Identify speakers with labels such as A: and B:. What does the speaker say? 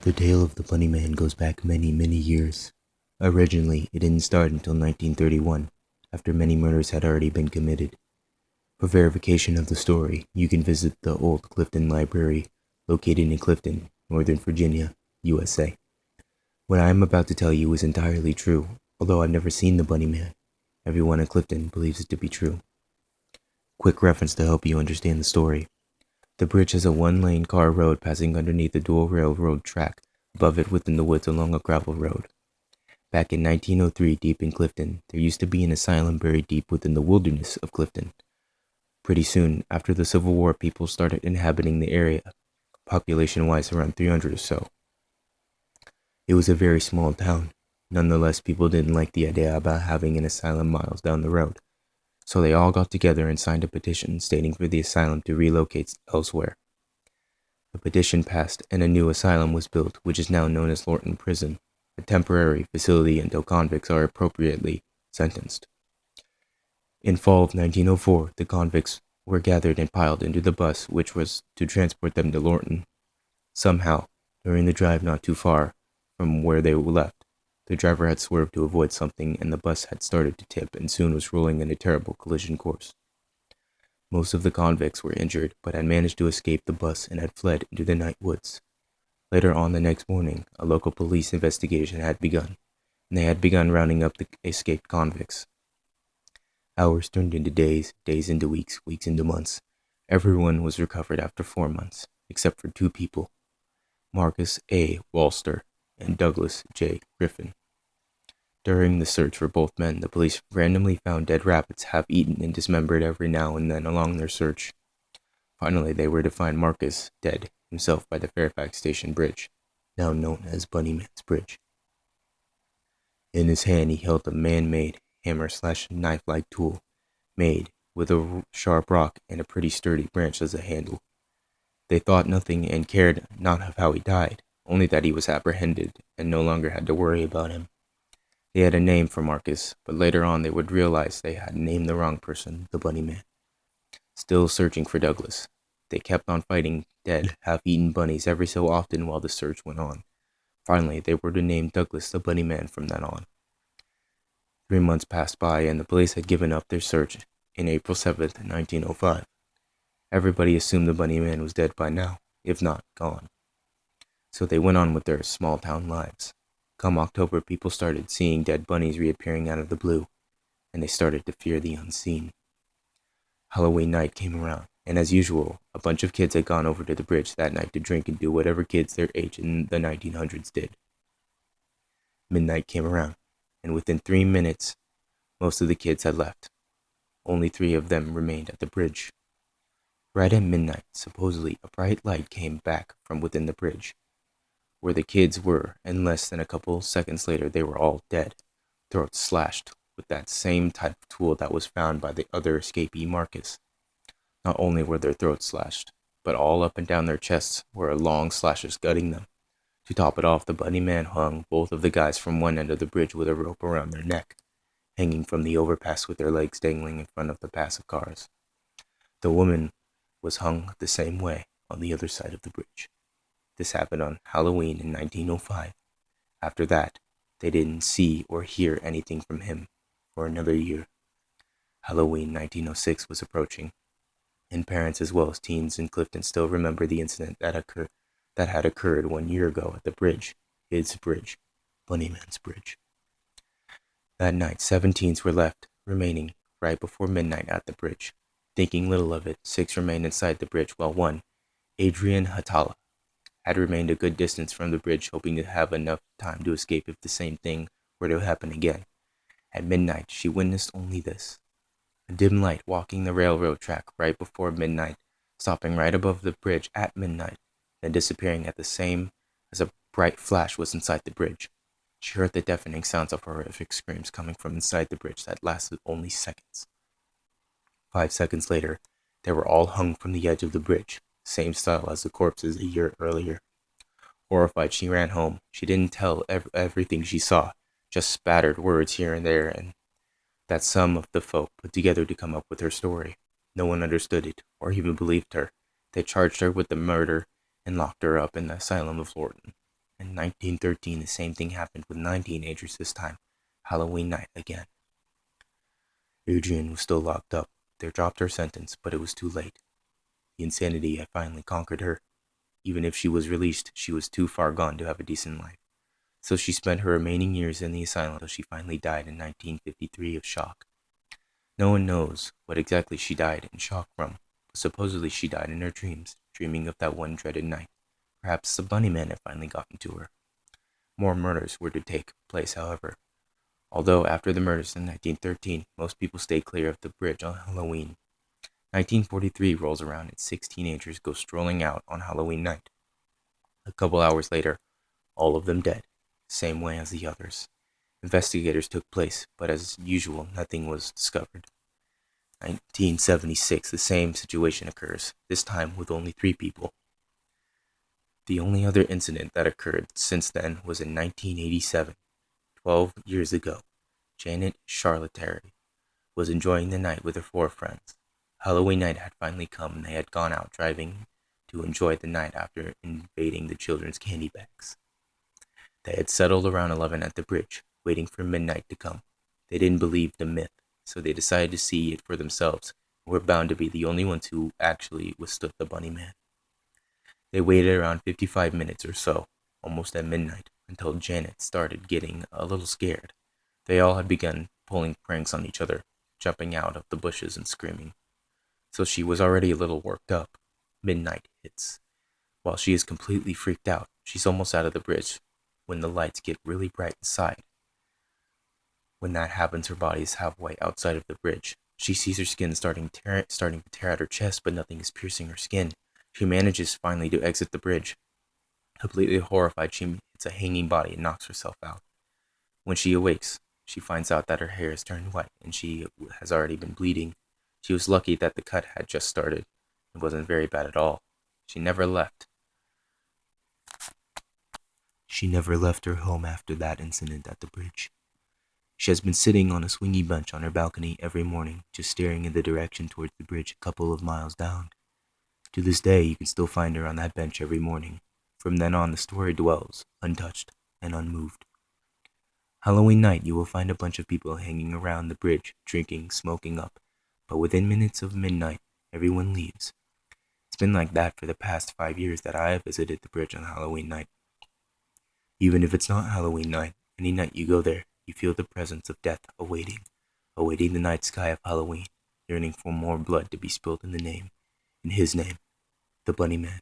A: The tale of the Bunny Man goes back many, many years. Originally, it didn't start until 1931, after many murders had already been committed. For verification of the story, you can visit the old Clifton Library, located in Clifton, Northern Virginia, USA. What I am about to tell you is entirely true, although I've never seen the Bunny Man. Everyone at Clifton believes it to be true. Quick reference to help you understand the story. The bridge has a one-lane car road passing underneath a dual railroad track, above it within the woods along a gravel road. Back in 1903, deep in Clifton, there used to be an asylum buried deep within the wilderness of Clifton. Pretty soon, after the Civil War, people started inhabiting the area, population-wise around 300 or so. It was a very small town. Nonetheless, people didn't like the idea about having an asylum miles down the road, so they all got together and signed a petition stating for the asylum to relocate elsewhere. The petition passed and a new asylum was built, which is now known as Horton Prison, a temporary facility until convicts are appropriately sentenced. In fall of 1904, the convicts were gathered and piled into the bus which was to transport them to Horton. Somehow, during the drive not too far from where they were left, the driver had swerved to avoid something and the bus had started to tip and soon was rolling in a terrible collision course. Most of the convicts were injured but had managed to escape the bus and had fled into the night woods. Later on the next morning, a local police investigation had begun, and they had begun rounding up the escaped convicts. Hours turned into days, days into weeks, weeks into months. Everyone was recovered after 4 months, except for two people, Marcus A. Walster and Douglas J. Griffin. During the search for both men, the police randomly found dead rabbits half-eaten and dismembered every now and then along their search. Finally, they were to find Marcus dead himself by the Fairfax Station Bridge, now known as Bunny Man's Bridge. In his hand, he held a man-made hammer/knife-like tool, made with a sharp rock and a pretty sturdy branch as a handle. They thought nothing and cared not of how he died, only that he was apprehended and no longer had to worry about him. They had a name for Marcus, but later on they would realize they had named the wrong person, the Bunny Man. Still searching for Douglas, they kept on fighting dead, half-eaten bunnies every so often while the search went on. Finally, they were to name Douglas the Bunny Man from then on. 3 months passed by and the police had given up their search in April 7th, 1905. Everybody assumed the Bunny Man was dead by now, if not gone. So they went on with their small-town lives. Come October, people started seeing dead bunnies reappearing out of the blue, and they started to fear the unseen. Holloway Night came around, and as usual, a bunch of kids had gone over to the bridge that night to drink and do whatever kids their age in the 1900s did. Midnight came around, and within 3 minutes, most of the kids had left. Only 3 of them remained at the bridge. Right at midnight, supposedly, a bright light came back from within the bridge, where the kids were, and less than a couple seconds later they were all dead, throats slashed with that same type of tool that was found by the other escapee Marcus. Not only were their throats slashed, but all up and down their chests were long slashes gutting them. To top it off, the Bunny Man hung both of the guys from one end of the bridge with a rope around their neck, hanging from the overpass with their legs dangling in front of the pass of cars. The woman was hung the same way on the other side of the bridge. This happened on Halloween in 1905. After that, they didn't see or hear anything from him for another year. Halloween 1906 was approaching, and parents as well as teens in Clifton still remember the incident that had occurred 1 year ago at the bridge, his bridge, Bunny Man's Bridge. That night, 7 teens were left remaining right before midnight at the bridge. Thinking little of it, 6 remained inside the bridge while one, Adrian Hatala, had remained a good distance from the bridge, hoping to have enough time to escape if the same thing were to happen again. At midnight, she witnessed only this: a dim light walking the railroad track right before midnight, stopping right above the bridge at midnight, then disappearing at the same as a bright flash was inside the bridge. She heard the deafening sounds of horrific screams coming from inside the bridge that lasted only seconds. 5 seconds later, they were all hung from the edge of the bridge, same style as the corpses a year earlier. Horrified, she ran home. She didn't tell everything she saw, just spattered words here and there, and that some of the folk put together to come up with her story. No one understood it, or even believed her. They charged her with the murder and locked her up in the asylum of Horton. In 1913, the same thing happened with 9 teenagers, this time Halloween night again. Adrian was still locked up. They dropped her sentence, but it was too late. The insanity had finally conquered her. Even if she was released, she was too far gone to have a decent life. So she spent her remaining years in the asylum until she finally died in 1953 of shock. No one knows what exactly she died in shock from, but supposedly she died in her dreams, dreaming of that one dreaded night. Perhaps the bunny man had finally gotten to her. More murders were to take place, however. Although after the murders in 1913, most people stayed clear of the bridge on Halloween. 1943 rolls around and 6 teenagers go strolling out on Halloween night. A couple hours later, all of them dead, same way as the others. Investigators took place, but as usual, nothing was discovered. 1976, the same situation occurs, this time with only 3 people. The only other incident that occurred since then was in 1987, 12 years ago. Janet Charlatary was enjoying the night with her 4 friends. Halloween night had finally come and they had gone out driving to enjoy the night after invading the children's candy bags. They had settled around 11 at the bridge, waiting for midnight to come. They didn't believe the myth, so they decided to see it for themselves and were bound to be the only ones who actually withstood the bunny man. They waited around 55 minutes or so, almost at midnight, until Janet started getting a little scared. They all had begun pulling pranks on each other, jumping out of the bushes and screaming. So she was already a little worked up. Midnight hits. While she is completely freaked out, she's almost out of the bridge when the lights get really bright inside. When that happens, her body is halfway outside of the bridge. She sees her skin starting to tear at her chest, but nothing is piercing her skin. She manages finally to exit the bridge. Completely horrified, she hits a hanging body and knocks herself out. When she awakes, she finds out that her hair has turned white and she has already been bleeding. She was lucky that the cut had just started. It wasn't very bad at all. She never left her home after that incident at the bridge. She has been sitting on a swingy bench on her balcony every morning, just staring in the direction towards the bridge a couple of miles down. To this day, you can still find her on that bench every morning. From then on, the story dwells, untouched and unmoved. Halloween night, you will find a bunch of people hanging around the bridge, drinking, smoking up, but within minutes of midnight, everyone leaves. It's been like that for the past 5 years that I have visited the bridge on Halloween night. Even if it's not Halloween night, any night you go there, you feel the presence of death awaiting the night sky of Halloween, yearning for more blood to be spilled in his name, the Bunny Man.